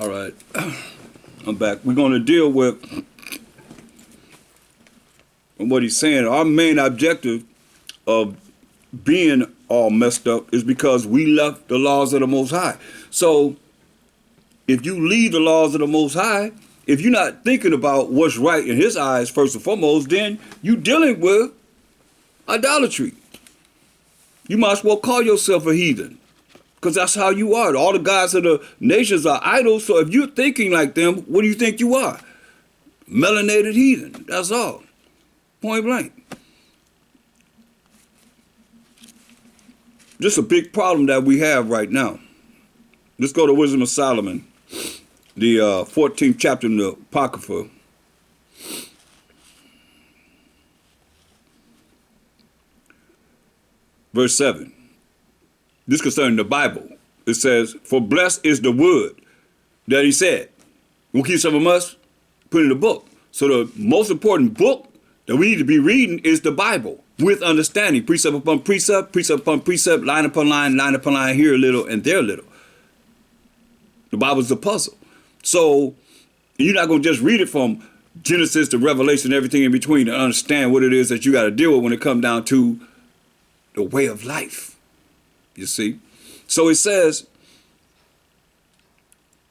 All right, I'm back. We're going to deal with what he's saying. Our main objective of being all messed up is because we left the laws of the Most High. So if you leave the laws of the Most High, if you're not thinking about what's right in his eyes first and foremost, then you're dealing with idolatry. You might as well call yourself a heathen, because that's how you are. All the gods of the nations are idols. So if you're thinking like them, what do you think you are? Melanated heathen. That's all. Point blank. Just a big problem that we have right now. Let's go to Wisdom of Solomon, the 14th chapter in the Apocrypha. Verse 7. This concerning the Bible. It says, for blessed is the word that he said. We'll keep some of us, put in the book. So the most important book that we need to be reading is the Bible, with understanding, precept upon precept, precept upon precept, line upon line, here a little and there a little. The Bible's a puzzle. So you're not going to just read it from Genesis to Revelation, everything in between, to understand what it is that you got to deal with when it comes down to the way of life. You see? So it says,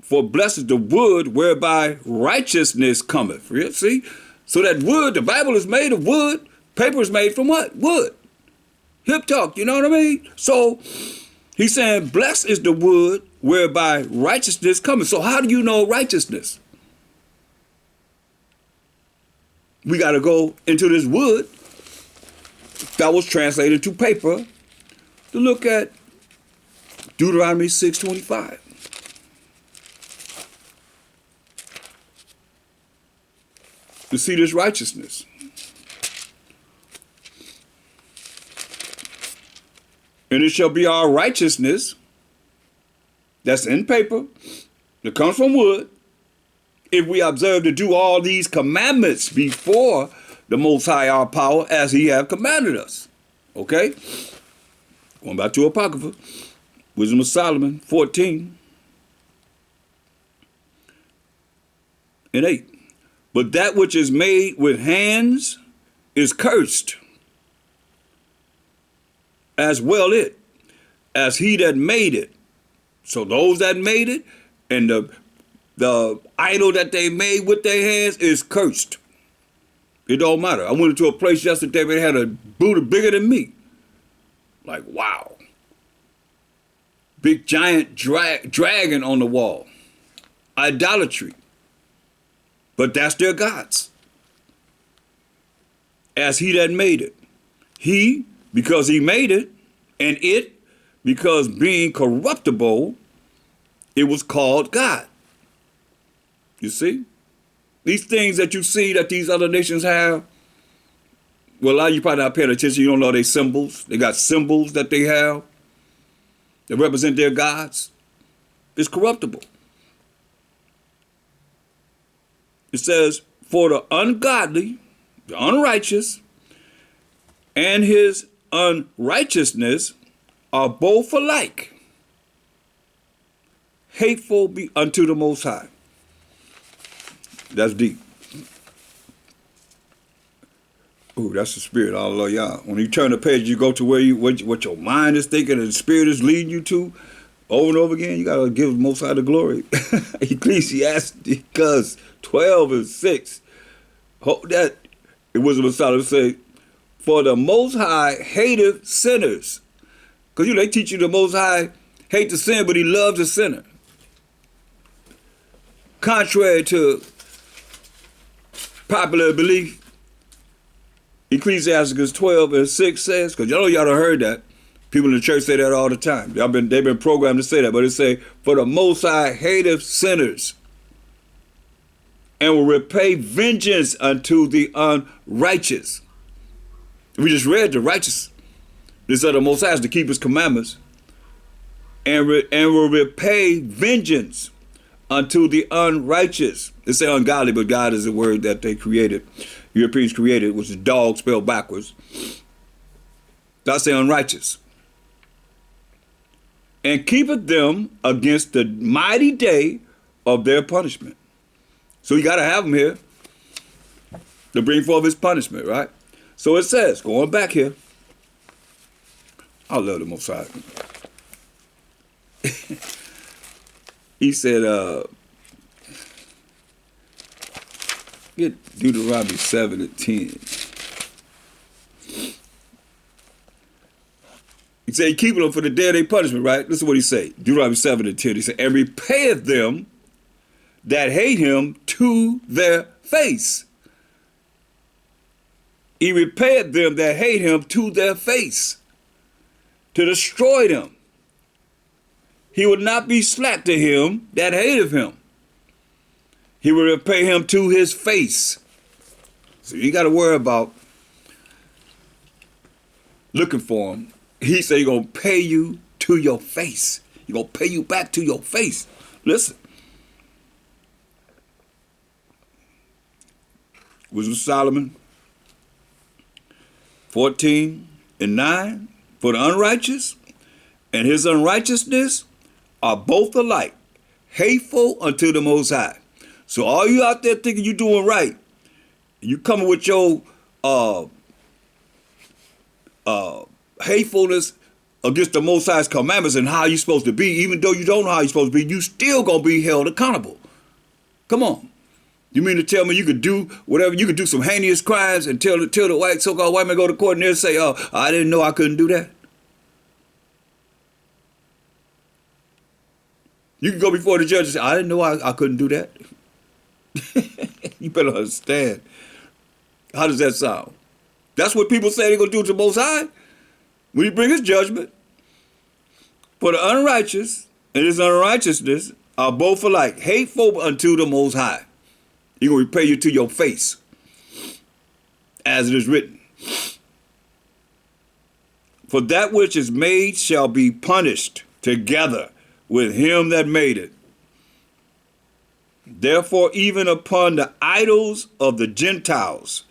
for blessed is the wood whereby righteousness cometh. See? So that wood, the Bible is made of wood. Paper is made from what? Wood. Hip talk, you know what I mean? So he's saying, blessed is the wood whereby righteousness cometh. So how do you know righteousness? We got to go into this wood that was translated to paper to look at Deuteronomy 6:25. To see this righteousness. And it shall be our righteousness that's in paper, that comes from wood, if we observe to do all these commandments before the Most High our power, as he have commanded us. Okay? Going back to Apocrypha, Wisdom of Solomon 14 and 8. But that which is made with hands is cursed, as well it, as he that made it. So those that made it and the idol that they made with their hands is cursed. It don't matter. I went into a place yesterday where they had a Buddha bigger than me. Like, wow. Big giant dragon on the wall. Idolatry. But that's their gods. As he that made it. He, because he made it, and it, because being corruptible, it was called God. You see? These things that you see that these other nations have, well, a lot of you probably not paying attention. You don't know their symbols. They got symbols that they have that represent their gods. It's corruptible. It says, for the ungodly, the unrighteous, and his unrighteousness are both alike hateful unto the Most High. That's deep. Ooh, that's the spirit. Hallelujah. When you turn the page, you go to where what your mind is thinking and the spirit is leading you to over and over again. You got to give the Most High the glory. Ecclesiastes 12 and 6. That it was a solid say, for the Most High hateth sinners. Because they teach you the Most High hate the sin, but he loves the sinner. Contrary to popular belief, Ecclesiastes 12 and 6 says, because y'all done heard that. People in the church say that all the time. They've been programmed to say that, but it say, for the Most High hateth sinners and will repay vengeance unto the unrighteous. We just read the righteous. This other Most High is to keep his commandments and will repay vengeance unto the unrighteous. They say ungodly, but God is a word that they created. Europeans created, which is dog spelled backwards. God say unrighteous. And keepeth them against the mighty day of their punishment. So you got to have them here to bring forth his punishment, right? So it says, going back here, I love the Most High. He said, get Deuteronomy 7 and 10. He said, keeping them for the day of their punishment, right? This is what he said. Deuteronomy 7 and 10. He said, and repayeth them that hate him to their face. He repayeth them that hate him to their face, to destroy them. He would not be slack to him that hateth him. He will repay him to his face. So you got to worry about looking for him. He said he's going to pay you to your face. He's going to pay you back to your face. Listen. Wisdom of Solomon 14 and 9. For the unrighteous and his unrighteousness are both alike, hateful unto the Most High. So all you out there thinking you're doing right, you coming with your hatefulness against the Most High's commandments and how you're supposed to be, even though you don't know how you're supposed to be, you still gonna be held accountable. Come on. You mean to tell me you could do whatever, you could do some heinous crimes and tell the so-called white man go to court and they'll say, oh, I didn't know I couldn't do that? You can go before the judge and say, I didn't know I couldn't do that. You better understand. How does that sound? That's what people say they're going to do to the Most High when he brings his judgment. For the unrighteous and his unrighteousness are both alike, hateful unto the Most High. He's going to repay you to your face, as it is written. For that which is made shall be punished together with him that made it. Therefore, even upon the idols of the Gentiles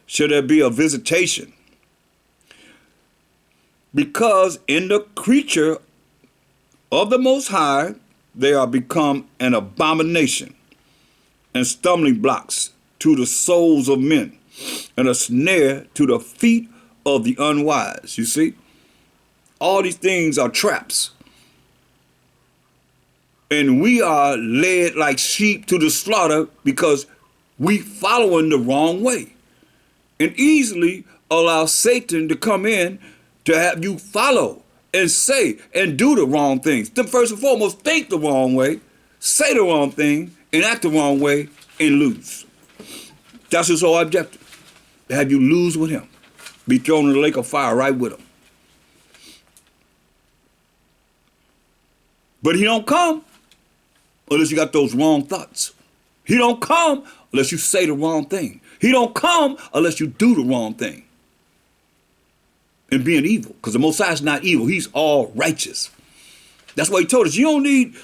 shall there be a visitation, because in the creature of the Most High they are become an abomination and stumbling blocks to the souls of men, and a snare to the feet of the unwise. You see, all these things are traps. And we are led like sheep to the slaughter because we following the wrong way. And easily allow Satan to come in to have you follow and say and do the wrong things. Then first and foremost, think the wrong way, say the wrong thing, and act the wrong way and lose. That's his whole objective. To have you lose with him. Be thrown in the lake of fire right with him. But he don't come unless you got those wrong thoughts. He don't come unless you say the wrong thing. He don't come unless you do the wrong thing. And being evil, because the Most High is not evil. He's all righteous. That's why he told us you don't need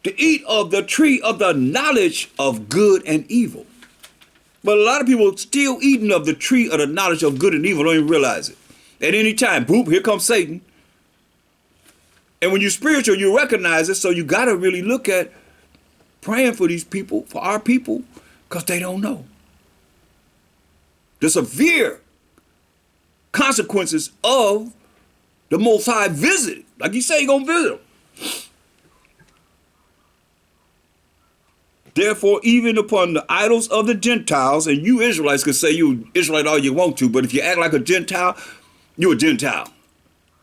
to eat of the tree of the knowledge of good and evil. But a lot of people still eating of the tree of the knowledge of good and evil, don't even realize it. At any time, boop, here comes Satan. And when you're spiritual, you recognize it, so you got to really look at praying for these people, for our people, because they don't know. The severe consequences of the Most High visit. Like you say, you're going to visit them. Therefore, even upon the idols of the Gentiles, and you Israelites can say you Israelite all you want to, but if you act like a Gentile, you're a Gentile.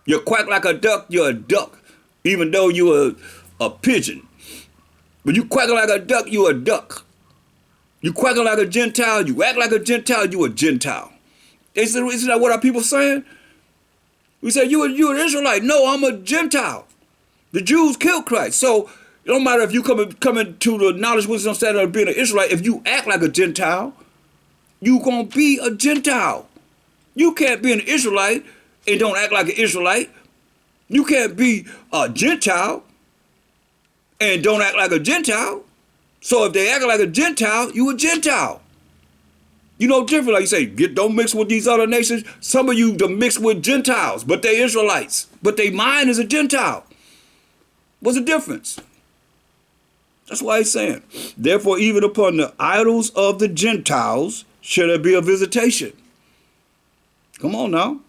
You quack like a duck, you're a duck. Even though you're a pigeon. But you quack like a duck, you're a duck. You quack like a Gentile, you act like a Gentile, you're a Gentile. Isn't that what our people saying? We say, you're an Israelite. No, I'm a Gentile. The Jews killed Christ. So it don't matter if you come into the knowledge, wisdom, standard of being an Israelite. If you act like a Gentile, you're going to be a Gentile. You can't be an Israelite and don't act like an Israelite. You can't be a Gentile and don't act like a Gentile. So if they act like a Gentile, you a Gentile. You know different, like you say, don't mix with these other nations. Some of you don't mix with Gentiles, but they Israelites. But their mind is a Gentile. What's the difference? That's why he's saying, therefore, even upon the idols of the Gentiles shall there be a visitation. Come on now.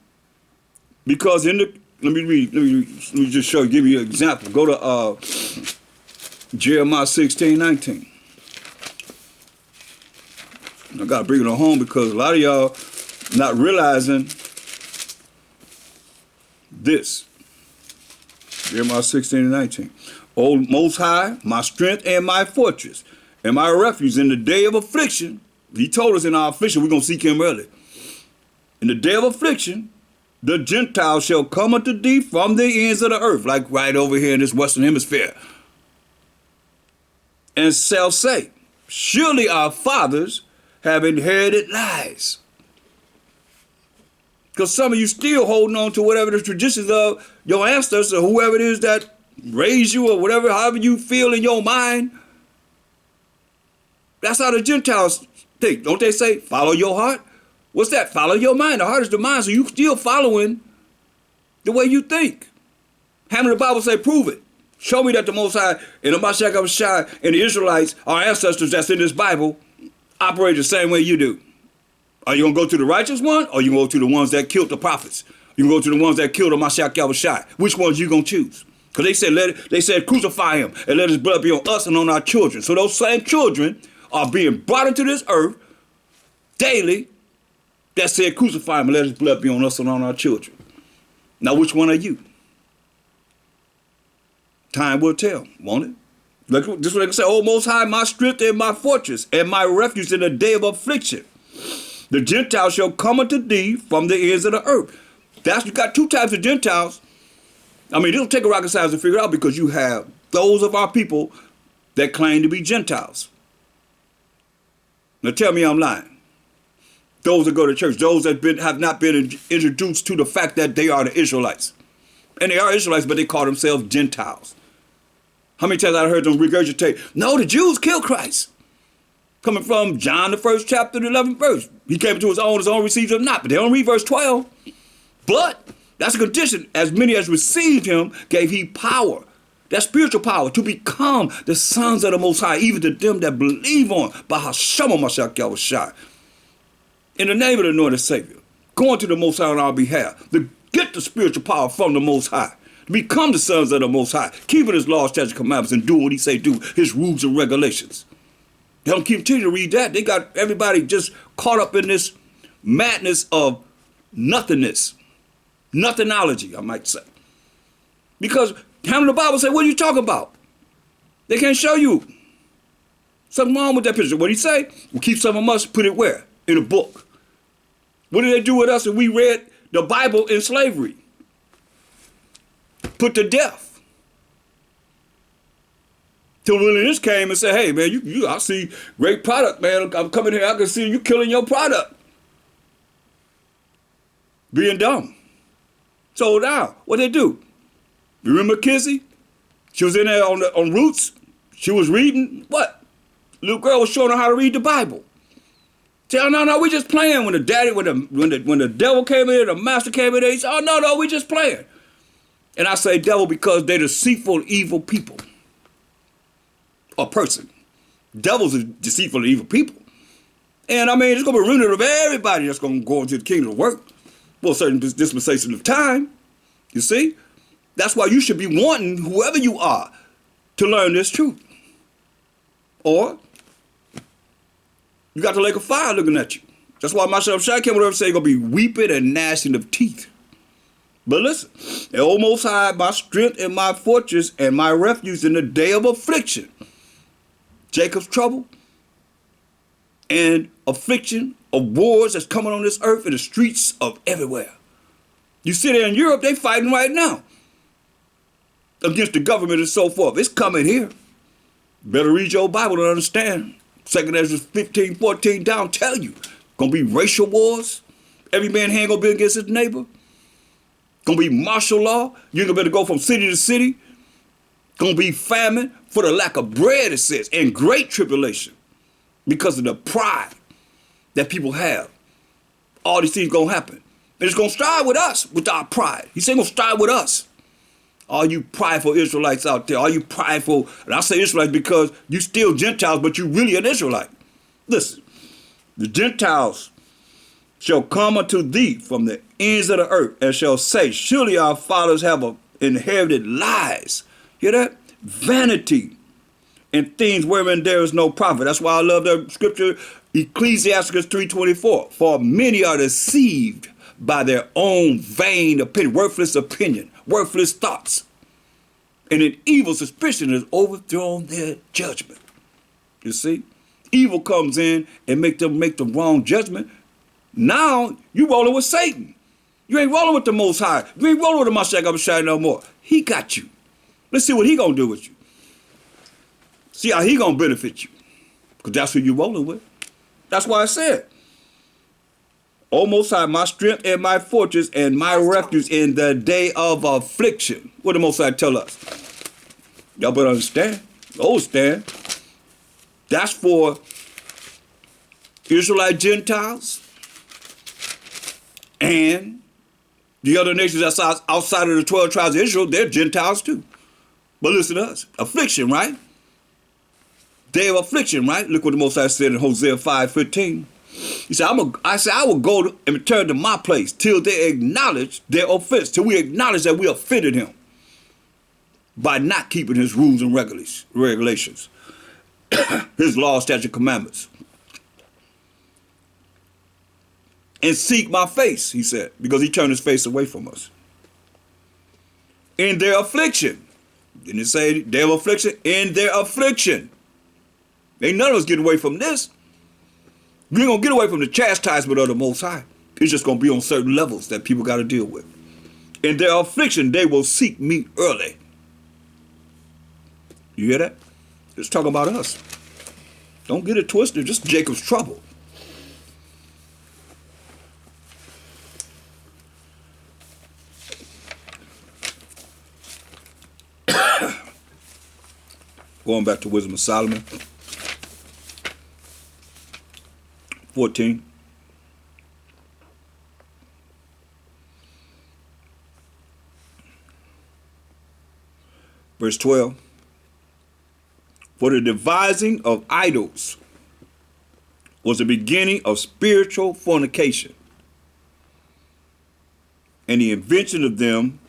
Because in the, let me just show you, give you an example. Go to Jeremiah 16:19. I got to bring it on home because a lot of y'all not realizing this. Jeremiah 16:19. O Most High, my strength and my fortress, and my refuge in the day of affliction. He told us in our affliction we're going to seek him early. In the day of affliction, the Gentiles shall come unto thee from the ends of the earth, like right over here in this Western Hemisphere, and shall say, surely our fathers have inherited lies. Because some of you still holding on to whatever the traditions of your ancestors or whoever it is that raised you or whatever, however you feel in your mind. That's how the Gentiles think. Don't they say, follow your heart? What's that? Follow your mind. The heart is the mind. So you still following the way you think. How many the Bible say, prove it? Show me that the Most High and the Mashiach Shai and the Israelites, our ancestors that's in this Bible, operate the same way you do. Are you going to go to the righteous one or you going to go to the ones that killed the prophets? You can go to the ones that killed the Mashiach Shai. Which ones you going to choose? Because they said crucify him and let his blood be on us and on our children. So those same children are being brought into this earth daily that said crucify him and let his blood be on us and on our children. Now which one are you? Time will tell, won't it? Like, this is what they can say, O Most High, my strength and my fortress and my refuge in the day of affliction. The Gentiles shall come unto thee from the ends of the earth. You got two types of Gentiles. I mean, it'll take a rocket science to figure it out because you have those of our people that claim to be Gentiles. Now tell me I'm lying. Those that go to church, those that have not been introduced to the fact that they are the Israelites. And they are Israelites, but they call themselves Gentiles. How many times I heard them regurgitate, no, the Jews killed Christ. Coming from John, the 1st chapter, the 11th verse. He came to his own received him not. But they don't read verse 12. But that's a condition. As many as received him, gave he power. That spiritual power to become the sons of the Most High, even to them that believe on by Hashem Mashiach Yahushua. In the name of the anointed Savior, going to the Most High on our behalf, to get the spiritual power from the Most High, to become the sons of the Most High, keeping his laws, statutes, commandments, and doing what he say do, his rules and regulations. They don't continue to read that. They got everybody just caught up in this madness of nothingness. Nothingology, I might say. Because how many the Bible say, what are you talking about? They can't show you. Something wrong with that picture. What did he say? We'll keep some of us, put it where? In a book. What did they do with us if we read the Bible in slavery? Put to death. Till Williams came and said, hey, man, I see great product, man. I'm coming here, I can see you killing your product. Being dumb. So now, what they do? You remember Kizzy? She was in there on Roots. She was reading what? Little girl was showing her how to read the Bible. Tell no, we just playing. When the devil came in, the master came in, they said, oh no, we just playing. And I say devil because they're deceitful, evil people. Or person. Devils are deceitful, evil people. And I mean, it's gonna be remnant of everybody that's gonna go into the kingdom of work for a certain dispensation of time. You see? That's why you should be wanting, whoever you are, to learn this truth. Or you got the lake of fire looking at you. That's why myself Shai came over and said you're gonna be weeping and gnashing of teeth. But listen, the O Most High, my strength and my fortress and my refuge in the day of affliction. Jacob's trouble and affliction of wars that's coming on this earth in the streets of everywhere. You see there in Europe, they fighting right now against the government and so forth. It's coming here. Better read your Bible to understand. 2 Ezra 15:14 down tell you. Gonna be racial wars. Every man hand gonna be against his neighbor. Gonna be martial law. You're gonna better go from city to city. Gonna be famine for the lack of bread, it says, and great tribulation because of the pride that people have. All these things gonna happen. And it's gonna start with us, with our pride. He said it's gonna start with us. All you prideful Israelites out there, all you prideful, and I say Israelites because you still Gentiles, but you really an Israelite. Listen, the Gentiles shall come unto thee from the ends of the earth and shall say, surely our fathers have inherited lies. Hear that? Vanity and things wherein there is no profit. That's why I love the scripture, Ecclesiastes 3:24. For many are deceived by their own vain opinion, worthless thoughts. And an evil suspicion has overthrown their judgment. You see? Evil comes in and make them make the wrong judgment. Now you rolling with Satan. You ain't rolling with the Most High. You ain't rolling with the Mashiach Abishai no more. He got you. Let's see what he gonna do with you. See how he gonna benefit you. Because that's who you rolling with. That's why I said, O Most High, my strength and my fortress and my refuge in the day of affliction. What the Most High tell us? Y'all better understand. Understand. That's for Israelite Gentiles and the other nations outside of the 12 tribes of Israel. They're Gentiles too. But listen to us. Affliction, right? Day of affliction, right? Look what the Most High said in Hosea 5:15. He said, I will go and return to my place till they acknowledge their offense, till we acknowledge that we offended him by not keeping his rules and regulations, his laws, statutes, commandments. And seek my face, he said, because he turned his face away from us. In their affliction. Didn't it say day of affliction? In their affliction. Ain't none of us getting away from this. We ain't gonna get away from the chastisement of the Most High. It's just gonna be on certain levels that people gotta deal with. In their affliction, they will seek me early. You hear that? It's talking about us. Don't get it twisted, just Jacob's trouble. Going back to Wisdom of Solomon 14. Verse 12. For the devising of idols was the beginning of spiritual fornication, and the invention of them,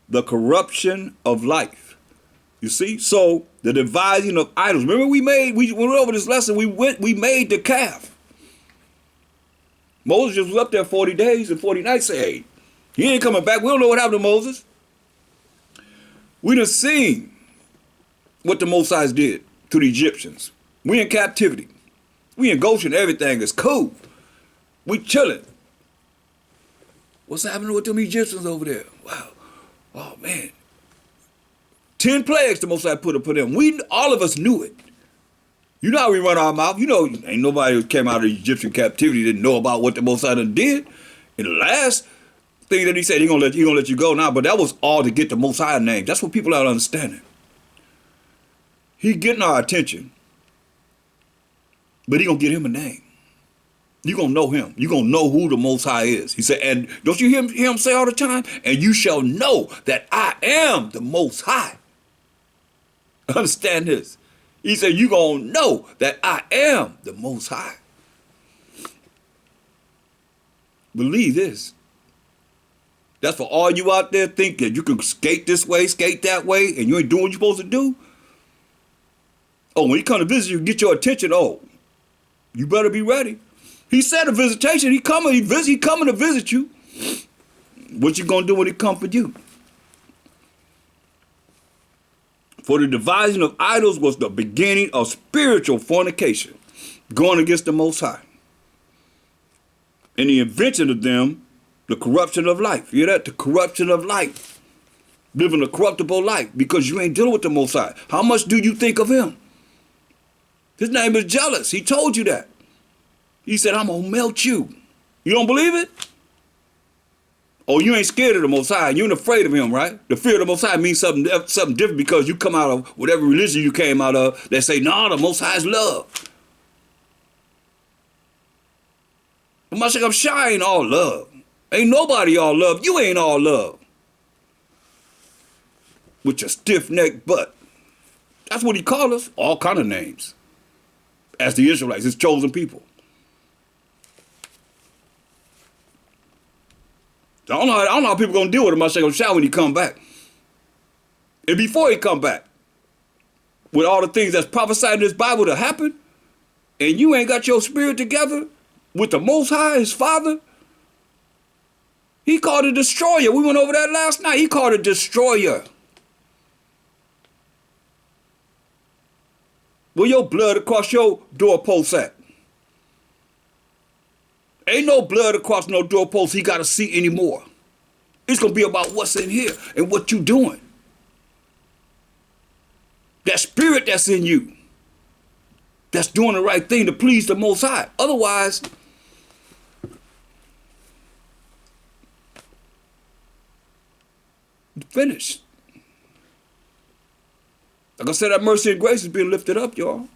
the corruption of life. You see? So the devising of idols. Remember we went over this lesson, we made the calf. Moses just was up there 40 days and 40 nights. Say, hey, he ain't coming back. We don't know what happened to Moses. We done seen what the Mosai did to the Egyptians. We in captivity. We in Goshen, everything is cool. We chilling. What's happening with them Egyptians over there? Wow. Oh man. 10 plagues the Most High put upon them. All of us knew it. You know how we run our mouth. You know, ain't nobody who came out of Egyptian captivity didn't know about what the Most High done did. And the last thing that he said, he gonna let you go now, but that was all to get the Most High name. That's what people are understanding. He getting our attention, but he gonna get him a name. You gonna know him. You gonna know who the Most High is. He said, and don't you hear him say all the time? And you shall know that I am the Most High. Understand this. He said, you gonna know that I am the Most High. Believe this. That's for all you out there think that you can skate this way, skate that way, and you ain't doing what you're supposed to do. Oh, when he come to visit you, get your attention. Oh, you better be ready. He said a visitation. He coming to visit you. What you gonna do when he come for you? For the devising of idols was the beginning of spiritual fornication, going against the Most High. And the invention of them, the corruption of life. You hear that? The corruption of life. Living a corruptible life because you ain't dealing with the Most High. How much do you think of him? His name is jealous. He told you that. He said, I'm going to melt you. You don't believe it? Oh, you ain't scared of the Most High. You ain't afraid of him, right? The fear of the Most High means something different because you come out of whatever religion you came out of that say, no, the Most High is love. But Mashiach ain't all love. Ain't nobody all love. You ain't all love. with your stiff-necked butt. That's what he called us, all kind of names, as the Israelites, his chosen people. So I don't know how people going to deal with him. I say, going to shout when he come back. And before he come back, with all the things that's prophesied in this Bible to happen, and you ain't got your spirit together with the Most High, his Father, he called a destroyer. We went over that last night. He called a destroyer. Where your blood across your doorpost at? Ain't no blood across no doorpost he got to see anymore. It's going to be about what's in here and what you doing. That spirit that's in you, that's doing the right thing to please the Most High. Otherwise, finished. Like I said, that mercy and grace is being lifted up, y'all.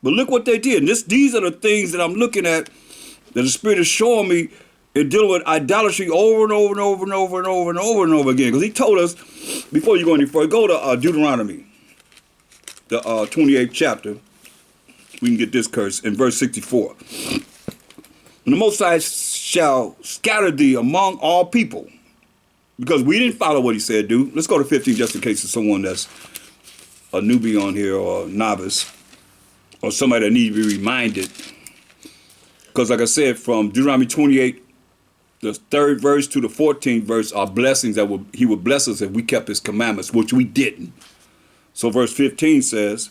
But look what they did. These are the things that I'm looking at that the Spirit is showing me in dealing with idolatry over and over and over and over and over and over and over again. Because he told us, before you go any further, go to Deuteronomy, the 28th chapter. We can get this curse in verse 64. And the Most High shall scatter thee among all people. Because we didn't follow what he said, dude. Let's go to 15 just in case there's someone that's a newbie on here or a novice or somebody that needs to be reminded. Because like I said, from Deuteronomy 28, the 3rd verse to the 14th verse are blessings that he would bless us if we kept his commandments, which we didn't. So verse 15 says,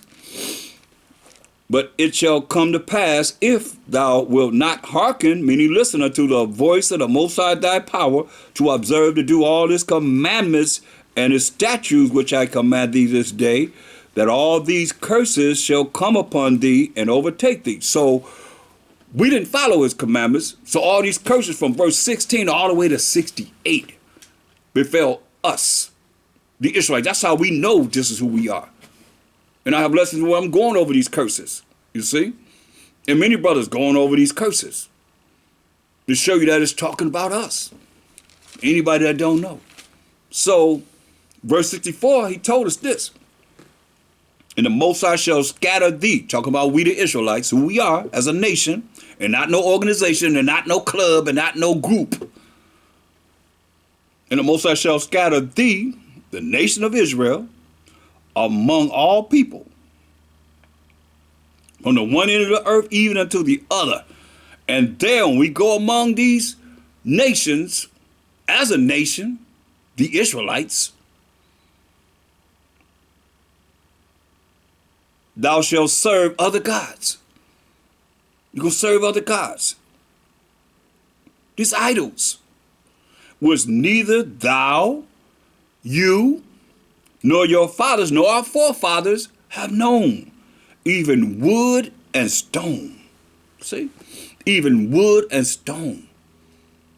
but it shall come to pass, if thou wilt not hearken, meaning listen unto the voice of the Most High thy power, to observe to do all his commandments and his statutes which I command thee this day, that all these curses shall come upon thee and overtake thee. So we didn't follow his commandments, so all these curses from verse 16 all the way to 68 befell us, the Israelites. That's how we know this is who we are. And I have lessons where I'm going over these curses, you see? And many brothers going over these curses to show you that it's talking about us. Anybody that don't know. So, verse 64, he told us this. And the Most High shall scatter thee, talking about we the Israelites, who we are as a nation, and not no organization, and not no club, and not no group. And the Most High shall scatter thee, the nation of Israel, among all people, from the one end of the earth even unto the other. And there, when we go among these nations, as a nation, the Israelites, thou shalt serve other gods. You're going to serve other gods. These idols, which neither thou, you, nor your fathers, nor our forefathers have known, even wood and stone. See? Even wood and stone.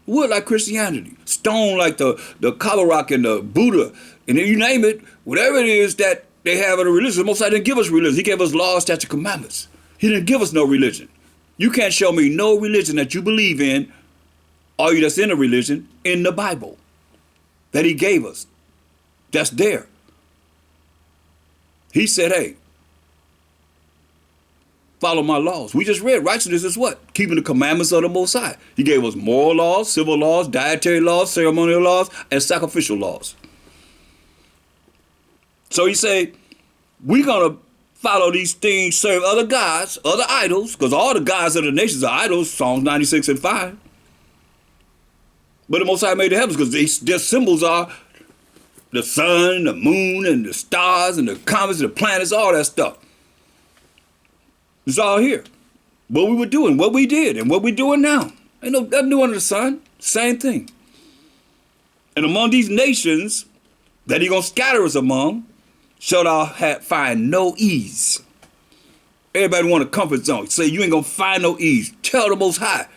Wood like Christianity. Stone like the Kala Rock and the Buddha. And then you name it, whatever it is that they have in a religion. The Most High didn't give us religion. He gave us laws, statutes, commandments. He didn't give us no religion. You can't show me no religion that you believe in, or you that's in a religion, in the Bible that he gave us. That's there. He said, hey, follow my laws. We just read righteousness is what? Keeping the commandments of the Most High. He gave us moral laws, civil laws, dietary laws, ceremonial laws, and sacrificial laws. So he said, we're going to follow these things, serve other gods, other idols, because all the gods of the nations are idols, Psalms 96 and 5. But the Most High made the heavens because their symbols are the sun, the moon, and the stars, and the comets, and the planets, all that stuff. It's all here. What we were doing, what we did, and what we're doing now. Ain't nothing new under the sun. Same thing. And among these nations that he going to scatter us among, shall thou find no ease. Everybody want a comfort zone. Say you ain't going to find no ease. Tell the Most High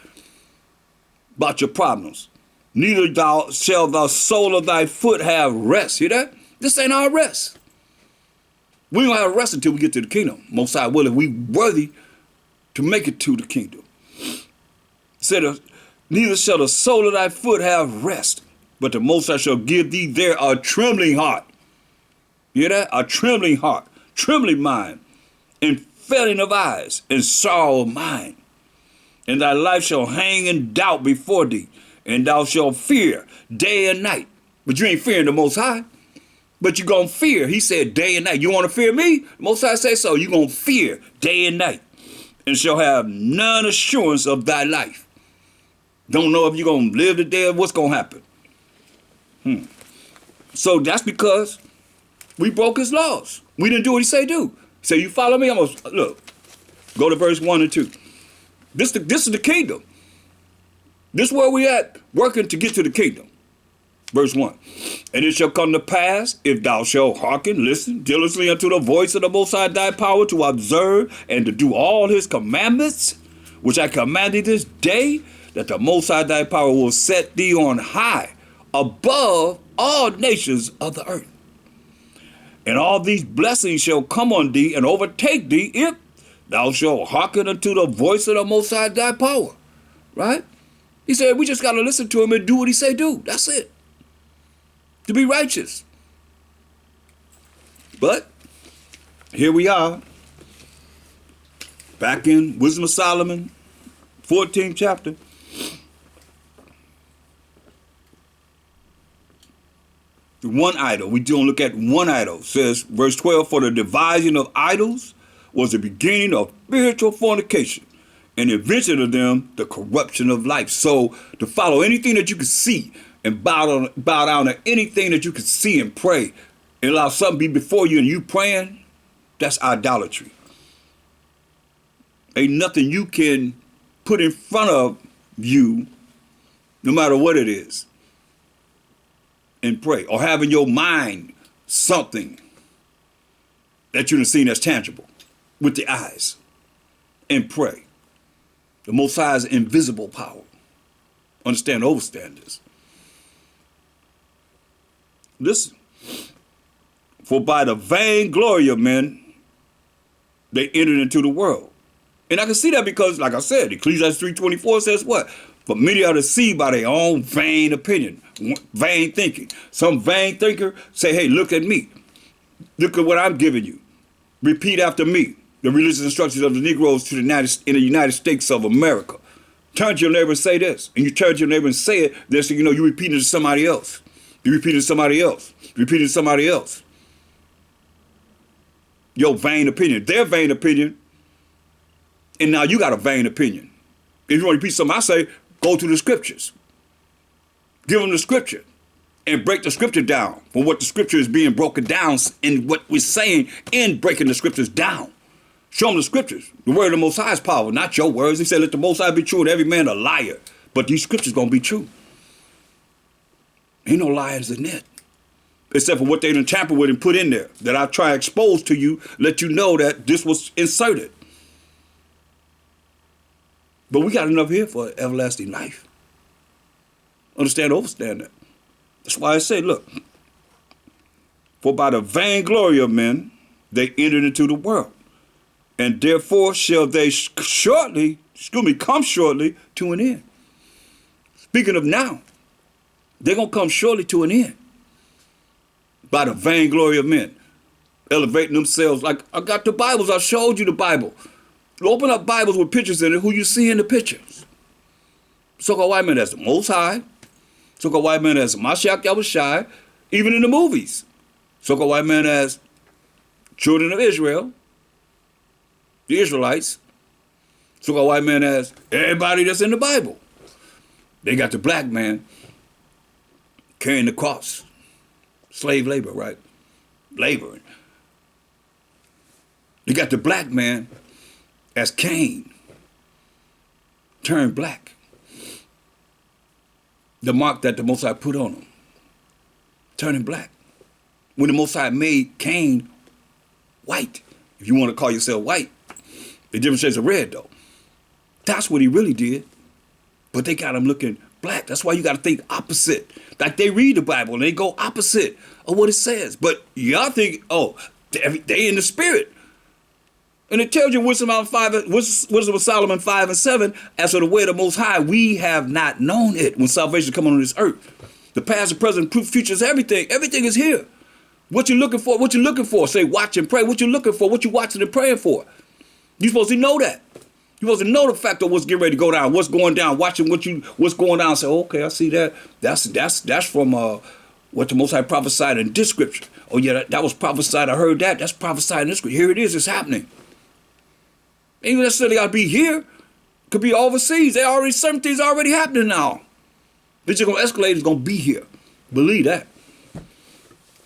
about your problems. Neither shall the sole of thy foot have rest. Hear that? This ain't our rest. We don't have rest until we get to the kingdom. Most High will, if we worthy to make it to the kingdom. Said, neither shall the sole of thy foot have rest But the Most High shall give thee there a trembling heart. You hear that? A trembling heart, trembling mind, and failing of eyes, and sorrow of mind. And thy life shall hang in doubt before thee, and thou shalt fear day and night. But you ain't fearing the Most High. But you gonna fear. He said day and night. You want to fear me? The Most High say so. You gonna fear day and night, and shall have none assurance of thy life. Don't know if you're gonna live today or what's gonna happen. So that's because we broke his laws. We didn't do what he say do. He said, you follow me? I'm gonna look. Go to verse 1 and 2. This is the kingdom. This is where we at, working to get to the kingdom. Verse 1. And it shall come to pass, if thou shalt hearken, listen diligently unto the voice of the Most High thy power, to observe and to do all his commandments, which I command thee this day, that the Most High thy power will set thee on high, above all nations of the earth. And all these blessings shall come on thee and overtake thee, if thou shalt hearken unto the voice of the Most High thy power. Right? He said we just got to listen to him and do what he say do. That's it. To be righteous. But here we are, back in Wisdom of Solomon, 14th chapter. One idol. We don't look at one idol. It says, verse 12, for the devising of idols was the beginning of spiritual fornication, and the invention of them, the corruption of life. So to follow anything that you can see and bow down to anything that you can see and pray and allow something be before you and you praying, that's idolatry. Ain't nothing you can put in front of you, no matter what it is, and pray, or have in your mind something that you've seen that's tangible with the eyes and pray. The Most High's invisible power. Understand, overstand this. Listen. For by the vain glory of men, they entered into the world. And I can see that because, like I said, Ecclesiastes 3:24 says what? For many are deceived by their own vain opinion, vain thinking. Some vain thinker say, hey, look at me. Look at what I'm giving you. Repeat after me the religious instructions of the Negroes in the United States of America. Turn to your neighbor and say this. And you turn to your neighbor and say it, then so you know you repeat it to somebody else. You repeat it to somebody else. You repeat it to somebody else. Your vain opinion, their vain opinion, and now you got a vain opinion. If you want to repeat something I say, go to the scriptures. Give them the scripture and break the scripture down for what the scripture is being broken down and what we're saying in breaking the scriptures down. Show them the scriptures. The word of the Most High is power, not your words. He said, let the Most High be true and every man a liar. But these scriptures going to be true. Ain't no liars in it. Except for what they done tampered with and put in there that I try to expose to you, let you know that this was inserted. But we got enough here for everlasting life. Understand, overstand that. That's why I say, look, for by the vain glory of men, they entered into the world. And therefore shall they come shortly to an end. Speaking of now, they're going to come shortly to an end. By the vain glory of men, elevating themselves. Like I got the Bibles, I showed you the Bible. Open up Bibles with pictures in it, who you see in the pictures. So-called white man as the Most High. So-called white man as Mashiach Yahushai. Even in the movies. So-called white man as children of Israel. The Israelites. So-called white man as everybody that's in the Bible. They got the black man carrying the cross. Slave labor, right? Laboring. You got the black man as Cain turned black. The mark that the Most High put on him. Turning black. When the Most High made Cain white. If you want to call yourself white. The different shades of red though. That's what he really did. But they got him looking black. That's why you got to think opposite. Like they read the Bible and they go opposite of what it says. But y'all think, oh, they in the spirit. And it tells you Wisdom of Solomon 5 and 7, as for the way of the Most High, we have not known it when salvation come on this earth. The past, the present, future is everything. Everything is here. What you looking for? What you looking for? Say, watch and pray. What you looking for? What you watching and praying for? You supposed to know that. You supposed to know the fact of what's getting ready to go down, what's going down, watching what's going down. Say, okay, I see that. That's from what the Most High prophesied in this scripture. Oh yeah, that was prophesied. I heard that. That's prophesied in this scripture. Here it is. It's happening. Ain't necessarily got to be here. Could be overseas. Certain things already happening now. They're just gonna escalate. It's gonna be here. Believe that.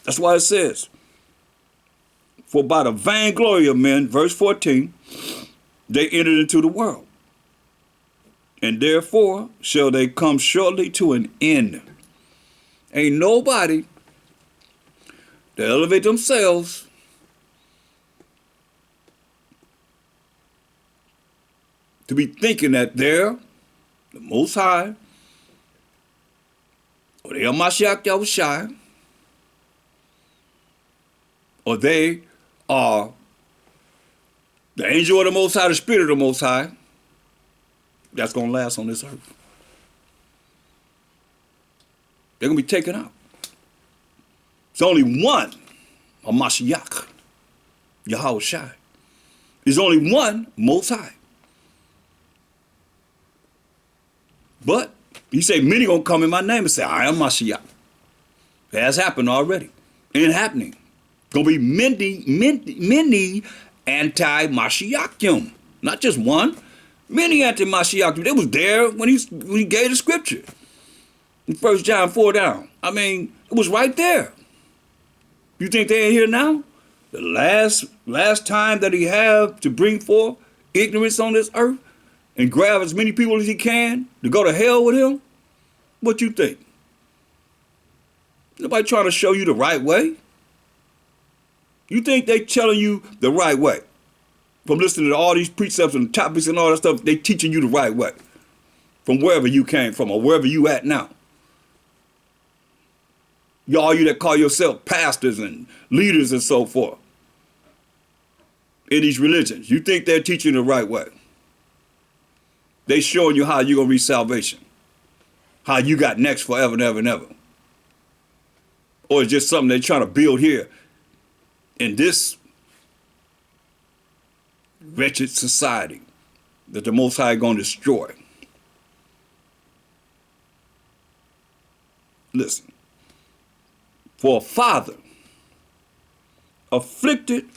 That's why it says, for by the vainglory of men, verse 14, they entered into the world, and therefore shall they come shortly to an end. Ain't nobody to elevate themselves to be thinking that they're the Most High, or they are Mashiach Yahushai, or they are the angel of the Most High, the Spirit of the Most High, that's going to last on this earth. They're going to be taken out. There's only one, a Mashiach, Yahushai. There's only one Most High. But he said, many going to come in my name and say, I am Mashiach. It has happened already. It ain't happening. Going to be many anti-Mashiachim. Not just one. Many anti-Mashiachim. They was there when he gave the scripture. In 1 John 4 down. I mean, it was right there. You think they ain't here now? The last time that he have to bring forth ignorance on this earth and grab as many people as he can to go to hell with him? What you think? Nobody trying to show you the right way? You think they telling you the right way? From listening to all these precepts and topics and all that stuff, they teaching you the right way. From wherever you came from or wherever you at now. Y'all you that call yourself pastors and leaders and so forth in these religions, you think they're teaching the right way? They showing you how you're going to reach salvation. How you got next forever and ever and ever. Or it's just something they're trying to build here in this wretched society that the Most High is going to destroy. Listen. For a father afflicted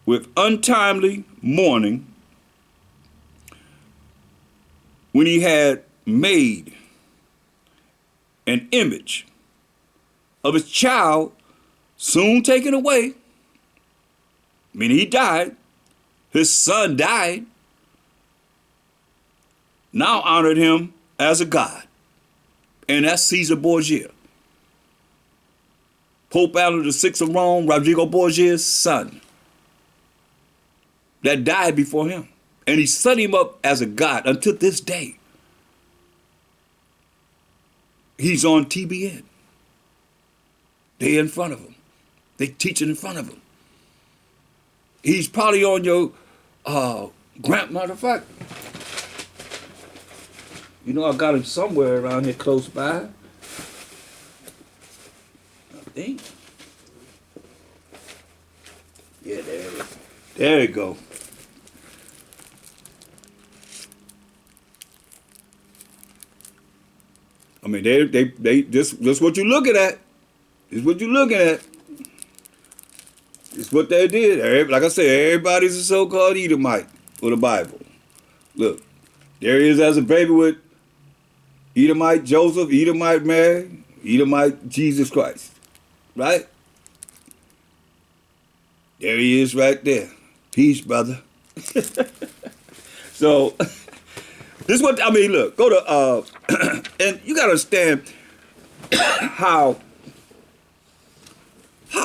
with untimely mourning when he had made an image of his child soon taken away, meaning he died, his son died, now honored him as a god. And that's Caesar Borgia. Pope Alexander VI of Rome, Rodrigo Borgia's son, that died before him. And he set him up as a god until this day. He's on TBN. They in front of him. They teaching in front of him. He's probably on your matter of fact. You know, I got him somewhere around here close by. I think. Yeah, there you go. I mean, they this what you're looking at. This is what you're looking at. It's what they did. Like I said, everybody's a so-called Edomite with the Bible. Look, there he is as a baby with Edomite Joseph, Edomite Mary, Edomite Jesus Christ. Right? There he is right there. Peace, brother. So, this is what, I mean, look, go to, and you got to understand how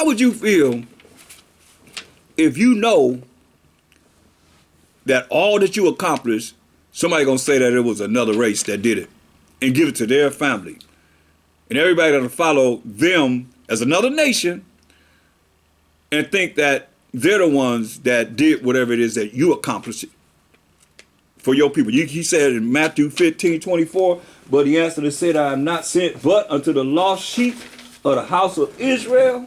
would you feel if you know that all that you accomplished, somebody going to say that it was another race that did it and give it to their family. And everybody going to follow them as another nation and think that they're the ones that did whatever it is that you accomplished for your people. He said in Matthew 15:24, but he answered and said, I am not sent but unto the lost sheep of the house of Israel.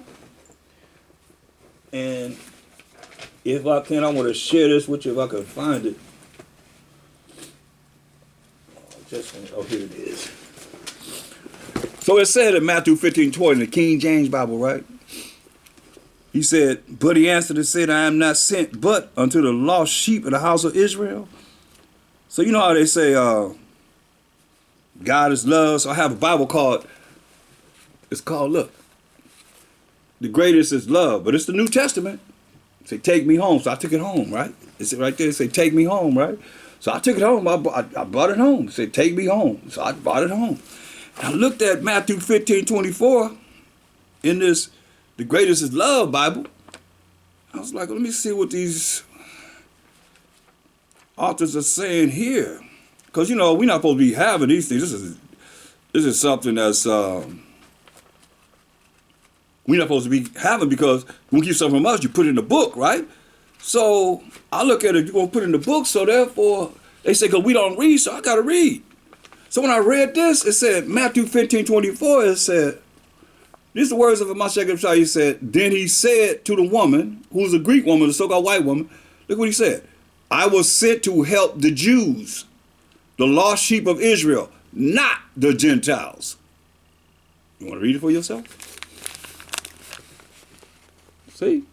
And if I can, I want to share this with you if I can find it. Oh, here it is. So it said in Matthew 15:20 in the King James Bible, right? He said, but he answered and said, I am not sent but unto the lost sheep of the house of Israel. So you know how they say God is love. So I have a Bible called, look, the greatest is love, but it's the New Testament. Say, take me home. So I took it home, right? It's right there. Say, take me home, right? So I took it home. I brought it home. It said, take me home. So I brought it home. And I looked at Matthew 15:24 in this, the greatest is love Bible. I was like, let me see what these authors are saying here. Because, you know, we're not supposed to be having these things. This is something that's we're not supposed to be having, because when you keep something from us, you put it in the book, right? So I look at it, you're going to put it in the book, so therefore, they say, because we don't read, so I got to read. So when I read this, it said, Matthew 15:24, it said, this is the words of a Mashiach. He said, then he said to the woman, who's a Greek woman, a so-called white woman, look what he said. I was sent to help the Jews, the lost sheep of Israel, not the Gentiles. You want to read it for yourself? See?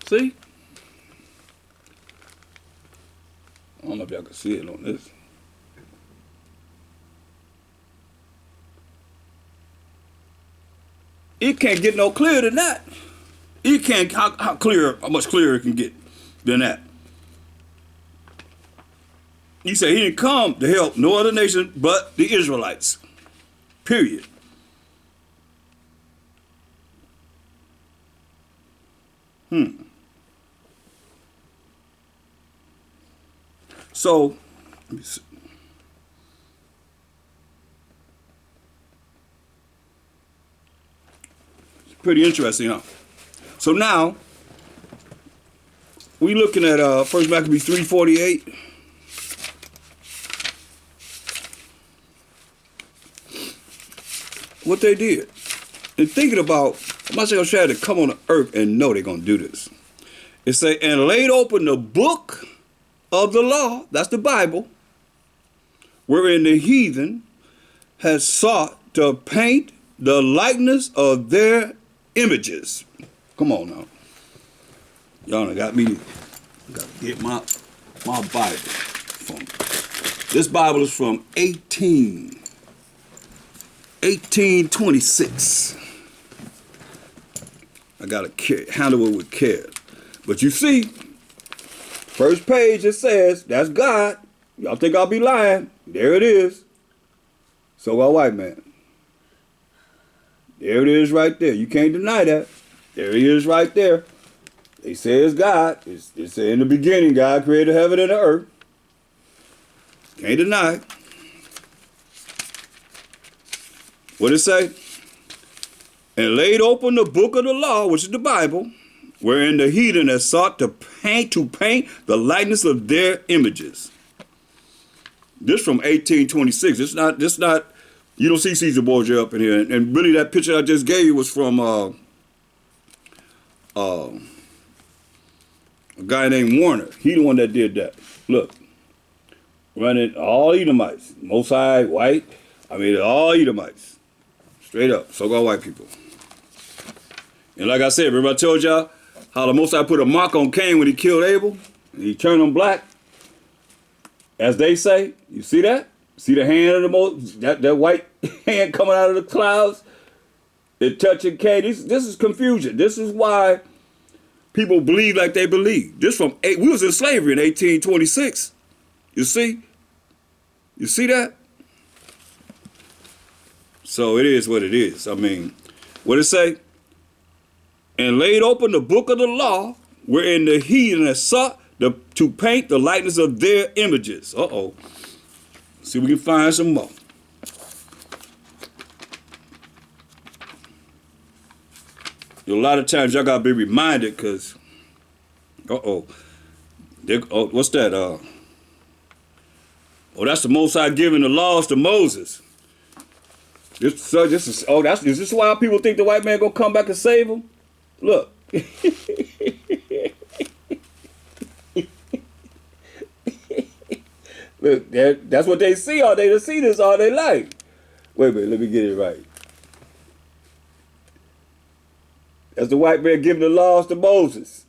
See? I don't know if y'all can see it on this. It can't get no clearer than that. It can't, how much clearer it can get than that. He said he didn't come to help no other nation but the Israelites. Period. So, let me see. It's pretty interesting, huh? So now, we looking at 1 Maccabees 3:48. What they did. And thinking about, I'm not going to try to come on the earth and know they're going to do this. It say, and laid open the book of the law, that's the Bible, wherein the heathen has sought to paint the likeness of their images. Come on now. Y'all done got me, got to get my Bible. This Bible is from 1826. I got to handle it with care. But you see, first page it says, that's God. Y'all think I'll be lying? There it is. So our white man. There it is right there. You can't deny that. There he is right there. They say it's God. It's in the beginning, God created heaven and the earth. Can't deny it. What it say? And laid open the book of the law, which is the Bible, wherein the heathen has sought to paint the likeness of their images. This from 1826. It's not. You don't see Caesar Borgia up in here. And really, that picture I just gave you was from a guy named Warner. He the one that did that. Look, running all Edomites, Most High, white. I mean, all Edomites, straight up. So-called white people. And like I said, remember I told y'all how the Most High put a mark on Cain when he killed Abel? And he turned him black. As they say, you see that? See the hand of the most, that white hand coming out of the clouds? It touching Cain. This is confusion. This is why people believe like they believe. We was in slavery in 1826. You see? You see that? So it is what it is. I mean, what it say? And laid open the book of the law, wherein the heathen has sought to paint the likeness of their images. Uh-oh. See if we can find some more. A lot of times y'all gotta be reminded, because Uh-oh. Oh, what's that? Oh, that's the Most High giving the laws to Moses. Is this why people think the white man gonna come back and save them? Look. Look, that's what they see all day. They see this all day life. Wait a minute, let me get it right. That's the white man giving the laws to Moses.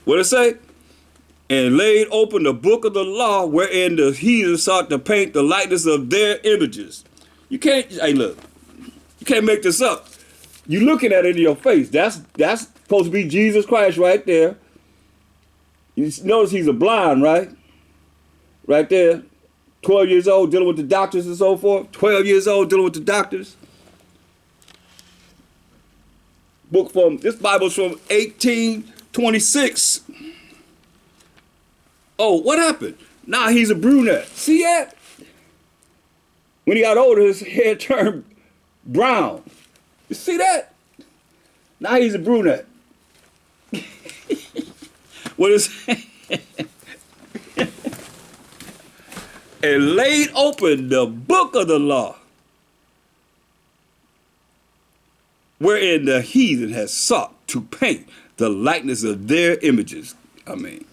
What it say? And laid open the book of the law wherein the heathen sought to paint the likeness of their images. You can't, hey look, you can't make this up. You looking at it in your face. That's supposed to be Jesus Christ right there. You notice he's a blind, right? Right there. 12 years old, dealing with the doctors and so forth. 12 years old, dealing with the doctors. This Bible's from 1826. Oh, what happened? Now he's a brunette. See that? When he got older, his hair turned brown. You see that? Now he's a brunette. What is and laid open the book of the law, wherein the heathen has sought to paint the likeness of their images. I mean,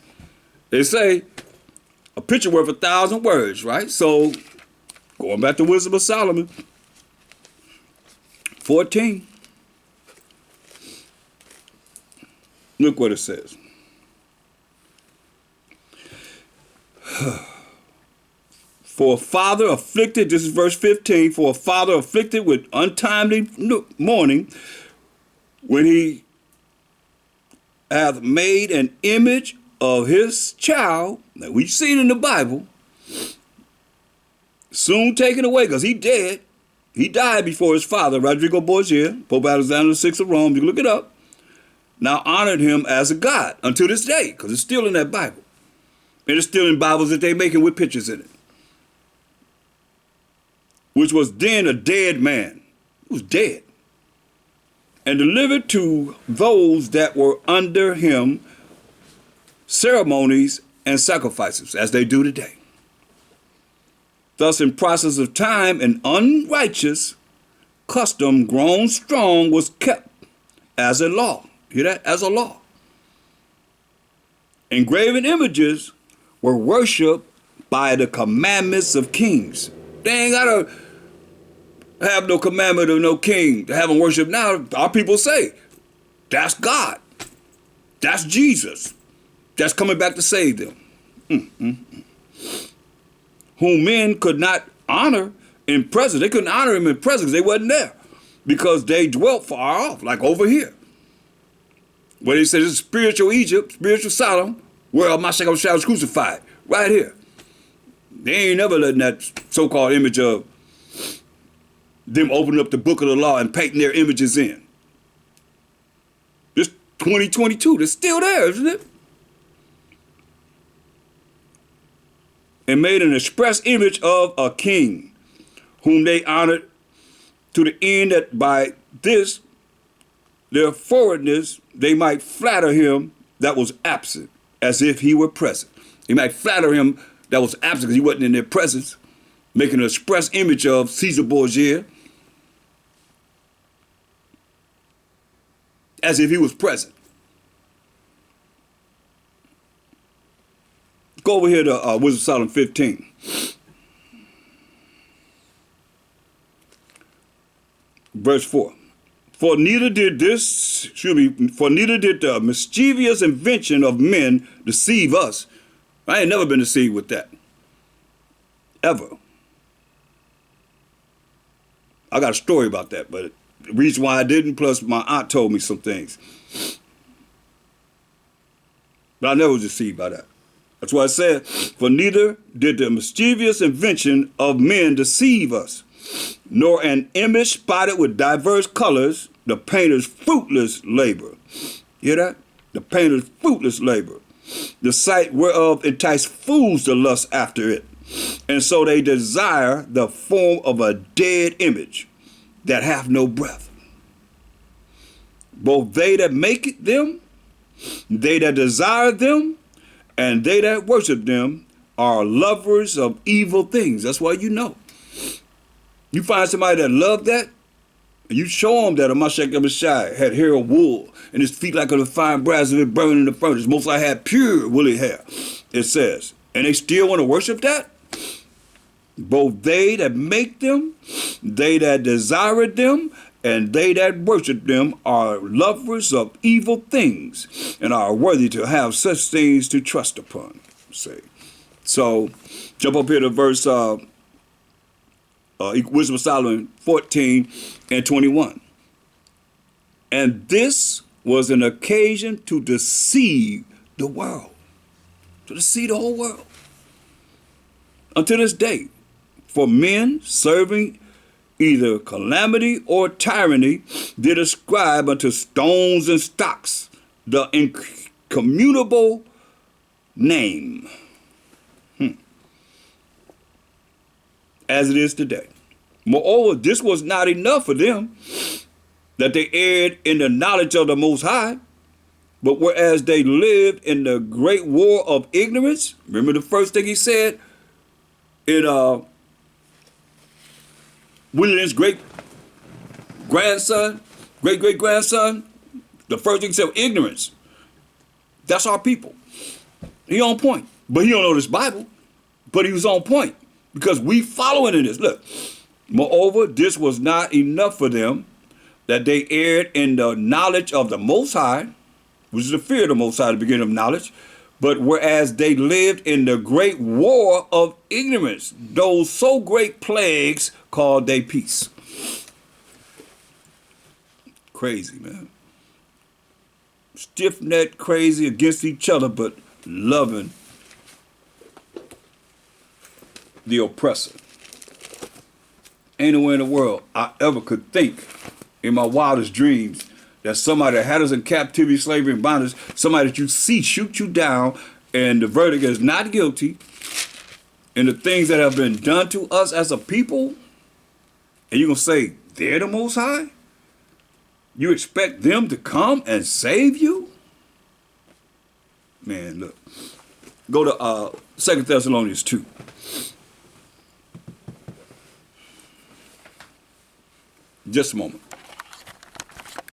they say a picture worth 1,000 words, right? So, going back to Wisdom of Solomon, 14. Look what it says. For a father afflicted, this is verse 15, for a father afflicted with untimely mourning, when he hath made an image of his child, that we've seen in the Bible, soon taken away, because he dead. He died before his father, Rodrigo Borgia, Pope Alexander VI of Rome, you can look it up, now honored him as a god until this day, because it's still in that Bible. And it's still in Bibles that they making with pictures in it. Which was then a dead man. He was dead. And delivered to those that were under him ceremonies and sacrifices, as they do today. Thus, in process of time, an unrighteous custom grown strong was kept as a law. Hear that? As a law. Engraven images were worshipped by the commandments of kings. They ain't gotta have no commandment of no king to have them worship now. Our people say, that's God. That's Jesus. That's coming back to save them. Whom men could not honor in presence. They couldn't honor him in presence. They wasn't there because they dwelt far off, like over here. Where they said this is spiritual Egypt, spiritual Sodom, where Mashiach was crucified. Right here. They ain't never letting that so-called image of them opening up the book of the law and painting their images in. This 2022, it's still there, isn't it? And made an express image of a king, whom they honored to the end that by this, their forwardness, they might flatter him that was absent, as if he were present. They might flatter him that was absent because he wasn't in their presence, making an express image of Caesar Borgia, as if he was present. Go over here to Wisdom of Solomon 15. Verse 4. For neither did the mischievous invention of men deceive us. I ain't never been deceived with that. Ever. I got a story about that, but the reason why I didn't, plus my aunt told me some things. But I never was deceived by that. That's why I said, for neither did the mischievous invention of men deceive us, nor an image spotted with diverse colors, the painter's fruitless labor. Hear that? The painter's fruitless labor. The sight whereof entice fools to lust after it. And so they desire the form of a dead image that hath no breath. both they that make them, they that desire them, and they that worship them are lovers of evil things. That's why you know. You find somebody that love that, and you show them that a Mashak Abishai had hair of wool, and his feet like a fine brass of it burning in the furnace. Most likely had pure woolly hair, it says. And they still want to worship that? Both they that make them, they that desire them, and they that worship them are lovers of evil things, and are worthy to have such things to trust upon. Say. So, jump up here to verse Wisdom of Solomon 14 and 21. And this was an occasion to deceive the world, to deceive the whole world. Until this day, for men serving either calamity or tyranny did ascribe unto stones and stocks the incommunicable name, as it is today. Moreover, this was not enough for them, that they erred in the knowledge of the Most High, but whereas they lived in the great war of ignorance, remember the first thing he said in William's great-grandson, great-great-grandson, the first thing he said, ignorance. That's our people. He on point. But he don't know this Bible, but he was on point because we following in this. Look, moreover, this was not enough for them, that they erred in the knowledge of the Most High, which is the fear of the Most High, the beginning of knowledge, but whereas they lived in the great war of ignorance, those so great plagues called they peace. Crazy, man. Stiff-necked, crazy against each other, but loving the oppressor. Ain't nowhere in the world I ever could think in my wildest dreams that somebody that had us in captivity, slavery, and bondage, somebody that you see shoot you down, and the verdict is not guilty, and the things that have been done to us as a people, and you're going to say, they're the Most High? You expect them to come and save you? Man, look. Go to 2 Thessalonians 2. Just a moment.